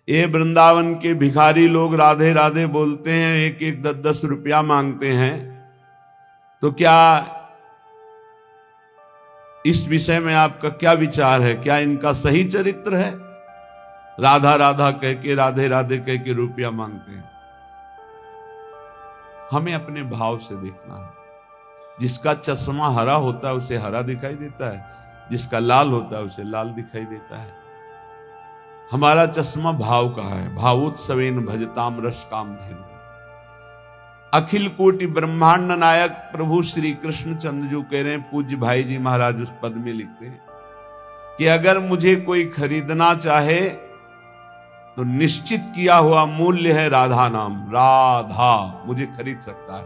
ये वृंदावन के भिखारी लोग राधे राधे बोलते हैं, एक एक 10-10 रुपया मांगते हैं, तो क्या इस विषय में आपका क्या विचार है? क्या इनका सही चरित्र है? राधा राधा कह के, राधे राधे कह के रुपया मांगते हैं। हमें अपने भाव से देखना है। जिसका चश्मा हरा होता है उसे हरा दिखाई देता है, जिसका लाल होता है उसे लाल दिखाई देता है। हमारा चश्मा भाव का है। भावोत्सवेन भजताम रस काम धेनु। अखिल कोटि ब्रह्मांड नायक प्रभु श्री कृष्ण चंद्र जो कह रहे हैं, पूज्य भाई जी महाराज उस पद में लिखते हैं कि अगर मुझे कोई खरीदना चाहे तो निश्चित किया हुआ मूल्य है राधा नाम। राधा मुझे खरीद सकता है,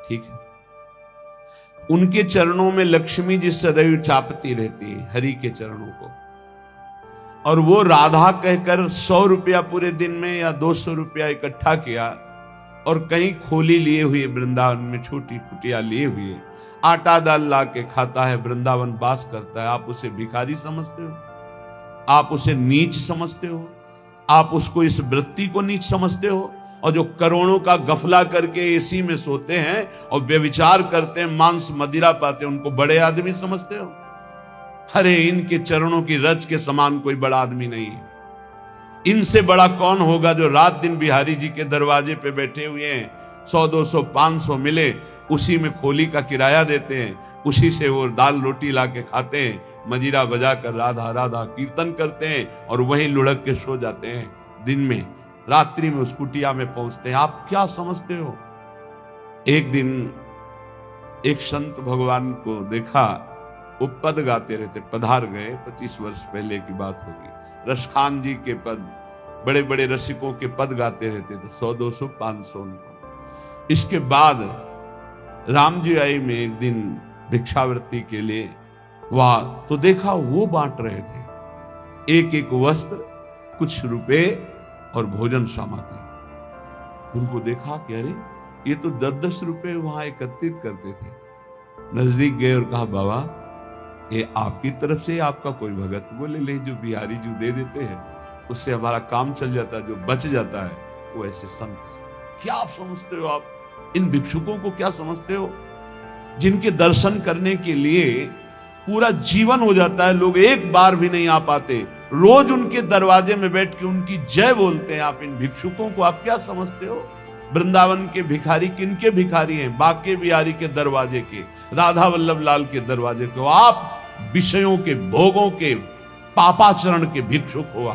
ठीक है। उनके चरणों में लक्ष्मी जी सदैव चापती रहती है, हरि के चरणों को। और वो राधा कहकर 100 रुपया पूरे दिन में या 200 रुपया इकट्ठा किया और कहीं खोली लिए हुए, वृंदावन में छोटी कुटिया लिए हुए आटा दाल ला के खाता है, वृंदावन वास करता है। आप उसे भिखारी समझते हो? आप उसे नीच समझते हो? आप उसको, इस वृत्ति को नीच समझते हो? और जो करोड़ों का गफला करके एसी में सोते हैं और व्यभिचार करते हैं, मांस मदिरा पाते हैं, उनको बड़े आदमी समझते हो? अरे इनके चरणों की रज के समान कोई बड़ा आदमी नहीं है। इनसे बड़ा कौन होगा जो रात दिन बिहारी जी के दरवाजे पे बैठे हुए हैं, 100 200 500 मिले उसी में खोली का किराया देते हैं, उसी से वो दाल रोटी ला के खाते हैं, मजीरा बजा कर राधा राधा कीर्तन करते हैं और वहीं लुढ़क के सो जाते हैं। दिन में रात्रि में उस कुटिया में पहुंचते हैं। आप क्या समझते हो? एक दिन एक संत भगवान को देखा, वो पद गाते रहते, पधार गए, 25 वर्ष पहले की बात होगी। रसखान जी के पद, बड़े बड़े रसिकों के पद गाते रहते थे, 100 200 500 उनको। इसके बाद राम जी आई में एक दिन भिक्षावृत्ति के लिए वहां, तो देखा वो बांट रहे थे एक एक वस्त्र, कुछ रुपए और भोजन सामग्री। उनको देखा कि अरे ये तो 10-10 रुपए वहां एकत्रित करते थे। नजदीक गए और कहा, बाबा ये आपकी तरफ से आपका कोई भगत? बोले ले, जो बिहारी जी दे देते हैं उससे हमारा काम चल जाता है, जो बच जाता है वो ऐसे संत से। क्या समझते हो आप? इन भिक्षुकों को क्या समझते हो, जिनके दर्शन करने के लिए पूरा जीवन हो जाता है, लोग एक बार भी नहीं आ पाते, रोज उनके दरवाजे में बैठ के उनकी जय बोलते हैं। आप इन भिक्षुकों को आप क्या समझते हो? वृंदावन के भिखारी किनके भिखारी हैं? बाके बिहारी के दरवाजे के, राधा वल्लभ लाल के दरवाजे के। आप विषयों के, भोगों के, पापाचरण के भिक्षुक हो।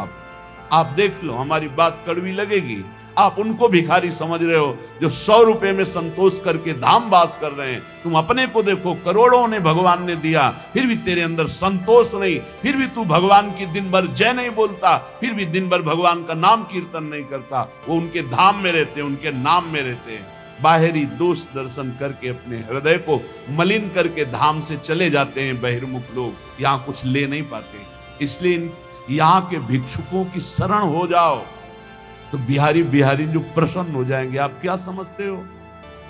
आप देख लो, हमारी बात कड़वी लगेगी, आप उनको भिखारी समझ रहे हो जो 100 रुपए में संतोष करके धाम वास कर रहे हैं। तुम अपने को देखो, करोड़ों ने भगवान ने दिया, फिर भी तेरे अंदर संतोष नहीं, फिर भी तू भगवान की दिन भर जय नहीं बोलता, फिर भी दिन भर भगवान का नाम कीर्तन नहीं करता। वो उनके धाम में रहते हैं, उनके नाम में रहते हैं। बाहरी दोष दर्शन करके अपने हृदय को मलिन करके धाम से चले जाते हैं बहिर्मुख लोग, यहाँ कुछ ले नहीं पाते। इसलिए यहाँ के भिक्षुकों की शरण हो जाओ तो बिहारी बिहारी जो प्रसन्न हो जाएंगे। आप क्या समझते हो?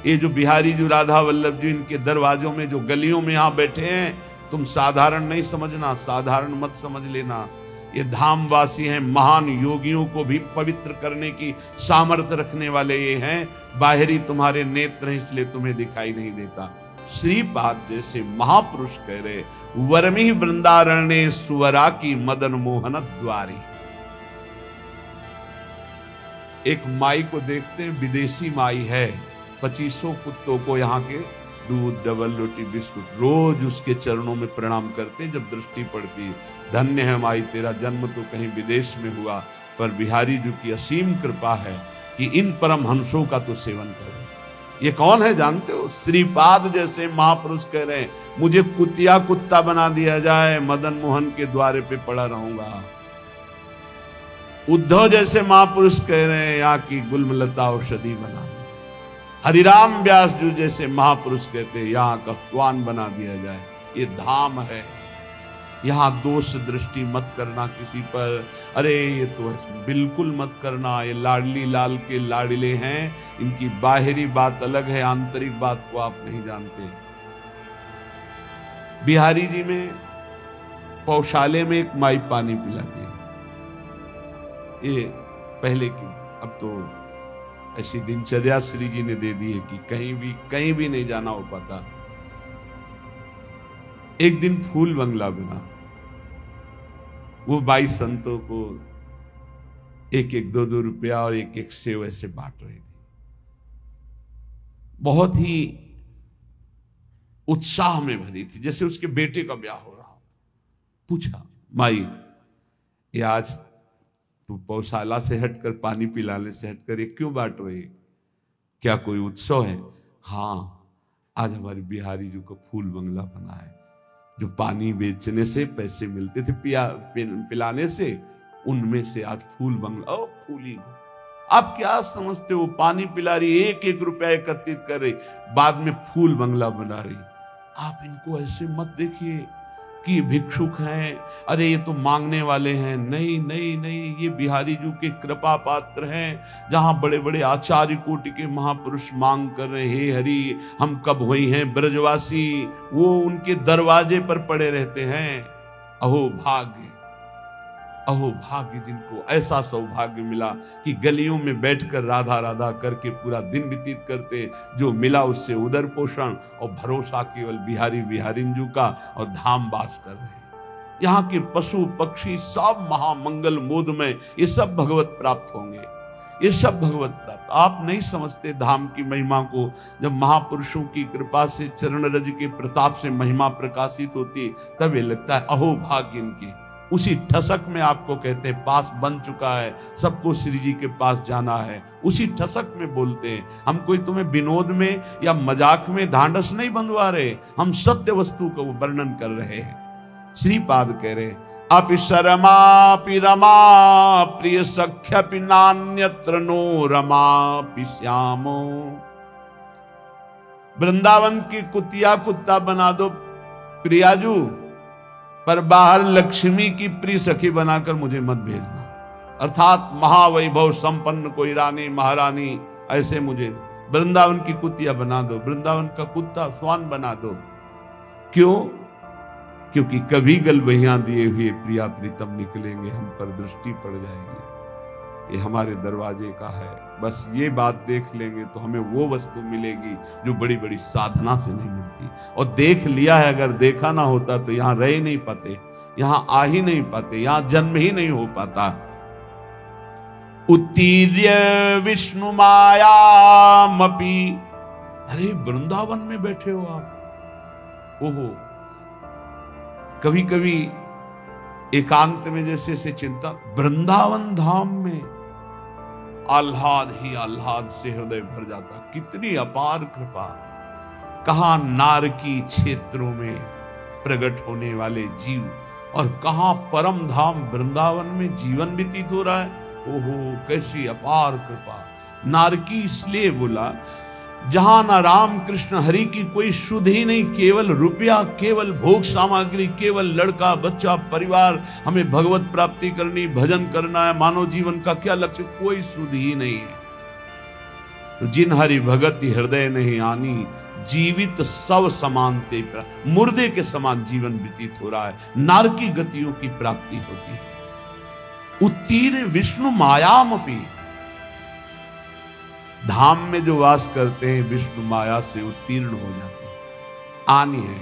ये जो बिहारी जो राधा वल्लभ जी इनके दरवाजों में, जो गलियों में यहाँ बैठे हैं, तुम साधारण नहीं समझना, साधारण मत समझ लेना। ये धामवासी हैं, महान योगियों को भी पवित्र करने की सामर्थ्य रखने वाले ये हैं। बाहरी तुम्हारे नेत्र हैं इसलिए तुम्हें दिखाई नहीं देता। श्रीपाद जैसे महापुरुष कह रहे, वर्मी वृंदारण्य सुवरा की मदन मोहन द्वारी। एक माई को देखते हैं, विदेशी माई है, 2500 कुत्तों को यहाँ के दूध, डबल रोटी, बिस्कुट, रोज उसके चरणों में प्रणाम करते हैं। जब दृष्टि पड़ती है, धन्य है माई, तेरा जन्म तो कहीं विदेश में हुआ, पर बिहारी जी की असीम कृपा है कि इन परम हंसों का तो सेवन करें। ये कौन है जानते हो? श्रीपाद जैसे महापुरुष कह रहे हैं, मुझे कुतिया कुत्ता बना दिया जाए, मदन मोहन के द्वारे पे पड़ा रहूंगा। उद्धव जैसे महापुरुष कह रहे हैं, यहाँ की गुलमलता औषधि बना। हरिराम व्यास जी जैसे महापुरुष कहते हैं, यहाँ का स्वान बना दिया जाए। ये धाम है, यहाँ दोष दृष्टि मत करना किसी पर। अरे ये तो बिल्कुल मत करना, ये लाडली लाल के लाडले हैं, इनकी बाहरी बात अलग है, आंतरिक बात को आप नहीं जानते। बिहारी जी में पौशाले में एक माई पानी पिलाती है, ये पहले की, अब तो ऐसी दिनचर्या श्री जी ने दे दी है कि कहीं भी नहीं जाना हो पाता। एक दिन फूल बंगला बना, वो 22 संतों को एक एक 2-2 रुपया और एक एक सेव ऐसे बांट रही थी। बहुत ही उत्साह में भरी थी, जैसे उसके बेटे का ब्याह हो रहा हो। पूछा, माई ये आज तू पौशाला से हटकर, पानी पिलाने से हटकर ये क्यों बांट रही है? क्या कोई उत्सव है? हाँ, आज हमारे बिहारी जी को फूल बंगला बना है। जो पानी बेचने से पैसे मिलते थे पिलाने से, उनमें से आज फूल बंगला। ओ फूली, आप क्या समझते हो? पानी पिला रही, एक एक रुपया एकत्रित कर रही, बाद में फूल बंगला बना रही। आप इनको ऐसे मत देखिए कि भिक्षुक हैं, अरे ये तो मांगने वाले हैं। नहीं नहीं नहीं, ये बिहारी जी के कृपा पात्र हैं। जहां बड़े बड़े आचार्य कोटि के महापुरुष मांग कर रहे, हे हरि हम कब हुई हैं ब्रजवासी, वो उनके दरवाजे पर पड़े रहते हैं। अहो भाग्य, अहो भाग्य जिनको ऐसा सौभाग्य मिला कि गलियों में बैठकर राधा राधा करके पूरा दिन व्यतीत करते। जो मिला उससे उदर पोषण और भरोसा केवल बिहारी बिहारिंजू का, और धाम वास कर रहे हैं। यहाँ के पशु पक्षी सब महामंगल मोद में, ये सब भगवत प्राप्त होंगे, ये सब भगवत प्राप्त। आप नहीं समझते धाम की महिमा को। जब महापुरुषों की कृपा से, चरण रज के प्रताप से महिमा प्रकाशित होती, तब ये लगता है अहो भाग्य इनके। उसी ठसक में आपको कहते हैं पास बन चुका है, सबको श्री जी के पास जाना है। उसी ठसक में बोलते हैं। हम कोई तुम्हें विनोद में या मजाक में ढांढस नहीं बंधवा रहे, हम सत्य वस्तु का वर्णन कर रहे हैं। श्रीपाद कह रहे, अपि शरमापि रमा प्रिय सख्यपि नान्यत्र नो रमापि श्यामो। वृंदावन की कुतिया कुत्ता बना दो प्रियाजू, पर बाहर लक्ष्मी की प्रिय सखी बनाकर मुझे मत भेजना। अर्थात महावैभव संपन्न कोई रानी महारानी, ऐसे मुझे वृंदावन की कुतिया बना दो, वृंदावन का कुत्ता स्वान बना दो। क्यों? क्योंकि कभी गलबहियां दिए हुए प्रिया प्रीतम निकलेंगे, हम पर दृष्टि पड़ जाएगी। ये हमारे दरवाजे का है, बस ये बात देख लेंगे तो हमें वो वस्तु मिलेगी जो बड़ी बड़ी साधना से नहीं मिलती। और देख लिया है, अगर देखा ना होता तो यहां रह ही नहीं पाते, यहां आ ही नहीं पाते, यहां जन्म ही नहीं हो पाता। उत्तीर्य विष्णु मायामपि, अरे वृंदावन में बैठे हो आप। ओहो, कभी कभी एकांत में जैसे से चिंता, वृंदावन धाम में आह्लाद ही आह्लाद से हृदय भर जाता। कितनी अपार कृपा। कहां नारकी क्षेत्रों में प्रकट होने वाले जीव, और कहां परम धाम वृंदावन में जीवन व्यतीत हो रहा है। ओहो, कैसी अपार कृपा। नारकी इसलिए बोला जहां ना राम कृष्ण हरि की कोई शुद्ध ही नहीं, केवल रुपया, केवल भोग सामग्री, केवल लड़का बच्चा परिवार, हमें भगवत प्राप्ति करनी, भजन करना है, मानव जीवन का क्या लक्ष्य, कोई शुद्ध ही नहीं है। तो जिन हरि भगति हृदय नहीं आनी, जीवित सब समानते, मुर्दे के समान जीवन व्यतीत हो रहा है। नारकी गतियों की प्राप्ति होती है। उत्तीर्ण विष्णु मायामपि, धाम में जो वास करते हैं विष्णु माया से उत्तीर्ण हो जाते हैं। आनी है,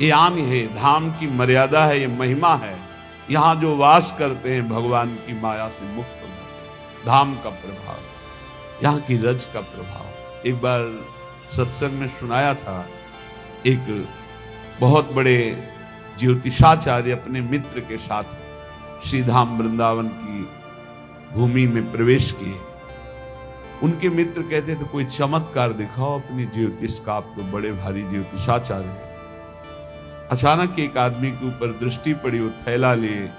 ये आनी है, धाम की मर्यादा है, ये महिमा है। यहां जो वास करते हैं भगवान की माया से मुक्त हो जाते हैं। धाम का प्रभाव, यहाँ की रज का प्रभाव। एक बार सत्संग में सुनाया था, एक बहुत बड़े ज्योतिषाचार्य अपने मित्र के साथ श्रीधाम वृंदावन की भूमि में प्रवेश किए। उनके मित्र कहते थे कोई चमत्कार दिखाओ अपनी ज्योतिष का, आप तो बड़े भारी ज्योतिषाचार्य हैं। अचानक एक आदमी के ऊपर दृष्टि पड़ी, वो थैला लिए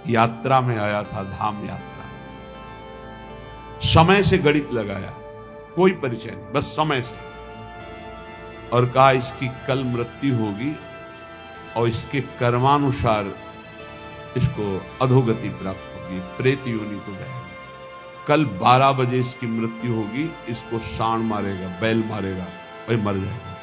यात्रा में आया था, धाम यात्रा। समय से गणित लगाया, कोई परिचय नहीं, बस समय से, और कहा इसकी कल मृत्यु होगी और इसके कर्मानुसार इसको अधोगति प्राप्त होगी, प्रेत योनि को जाएगा। कल 12 बजे इसकी मृत्यु होगी, इसको सांड मारेगा, बैल मारेगा और मर जाएगा।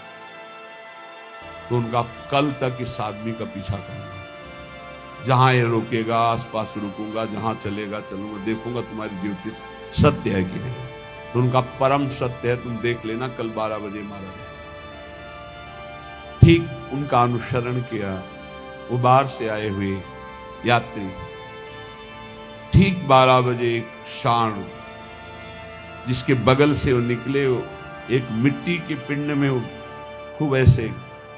तो उनका कल तक इस आदमी का पीछा करना। जहां ये रोकेगा आसपास रुकूंगा, जहां चलेगा चलूंगा, देखूंगा तुम्हारी ज्योतिष सत्य है कि नहीं। तो उनका परम सत्य है, तुम देख लेना कल 12 बजे मारा। ठीक उनका अनुसरण किया। वो बाहर से आए हुए यात्री ठीक 12 बजे एक सांड जिसके बगल से वो निकले, वो एक मिट्टी के पिंड में वो खूब ऐसे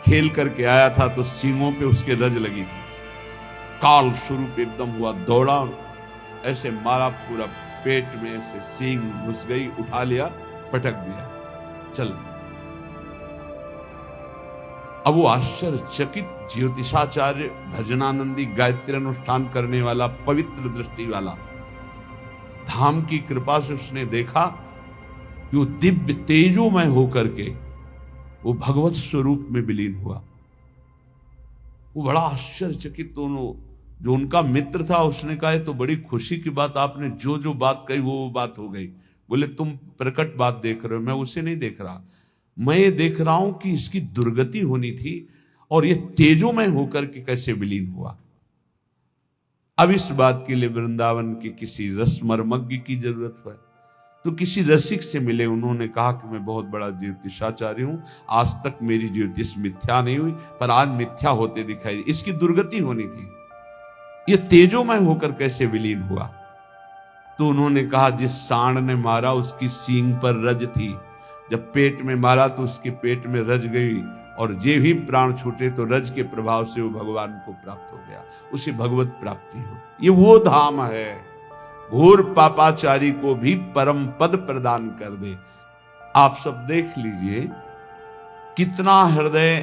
खेल करके आया था, तो सींगों पे उसके रज लगी थी। काल स्वरूप एकदम हुआ, दौड़ा, ऐसे मारा, पूरा पेट में ऐसे सींग घुस गई, उठा लिया, पटक दिया, चल दिया। अब वो आश्चर्यचकित ज्योतिषाचार्य भजनानंदी गायत्री अनुष्ठान करने वाला, पवित्र दृष्टि वाला, धाम की कृपा से उसने देखा कि वो दिव्य तेजोमय होकर के वो भगवत स्वरूप में विलीन हुआ। वो बड़ा आश्चर्यचकित, दोनों जो उनका मित्र था उसने कहा तो बड़ी खुशी की बात, आपने जो जो बात कही वो बात हो गई। बोले तुम प्रकट बात देख रहे हो, मैं उसे नहीं देख रहा, मैं ये देख रहा हूं कि इसकी दुर्गति होनी थी और ये तेजोमय होकर के कैसे विलीन हुआ। अब इस बात के लिए वृंदावन के किसी रसमर्मज्ञ की जरूरत है। तो किसी रसिक से मिले, उन्होंने कहा कि मैं बहुत बड़ा ज्योतिषाचार्य हूं, आज तक मेरी ज्योतिष मिथ्या नहीं हुई, पर आज मिथ्या होते दिखाई, इसकी दुर्गति होनी थी, ये तेजोमय होकर कैसे विलीन हुआ। तो उन्होंने कहा जिस सांड ने मारा उसकी सींग पर रज थी, जब पेट में मारा तो उसके पेट में रज गई, और जे ही प्राण छूटे तो रज के प्रभाव से वो भगवान को प्राप्त हो गया, उसे भगवत प्राप्ति हो। ये वो धाम है, घोर पापाचारी को भी परम पद प्रदान कर दे। आप सब देख लीजिए कितना हृदय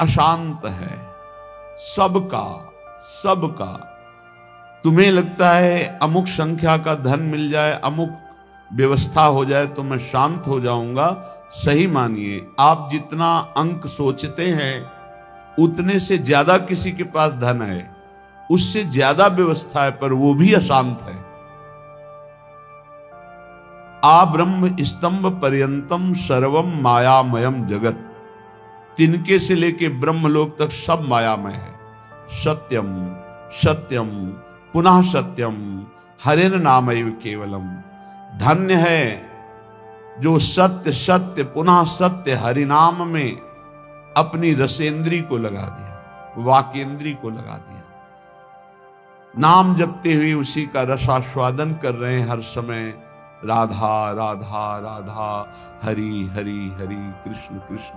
अशांत है, सबका सबका। तुम्हें लगता है अमुक संख्या का धन मिल जाए, अमुक व्यवस्था हो जाए तो मैं शांत हो जाऊंगा। सही मानिए, आप जितना अंक सोचते हैं उतने से ज्यादा किसी के पास धन है, उससे ज्यादा व्यवस्था है, पर वो भी अशांत है। आ ब्रह्म स्तंभ पर्यंतम सर्वम मायामयम जगत, तिनके से लेके ब्रह्मलोक तक सब मायामय है। सत्यम सत्यम पुनः सत्यम हरेन नामैव केवलम। धन्य है जो सत्य सत्य पुनः सत्य हरिनाम में अपनी रसेंद्री को लगा दिया, वाकेंद्री को लगा दिया। नाम जपते हुए उसी का रसास्वादन कर रहे हैं हर समय। राधा राधा राधा, हरि हरि हरि, कृष्ण कृष्ण।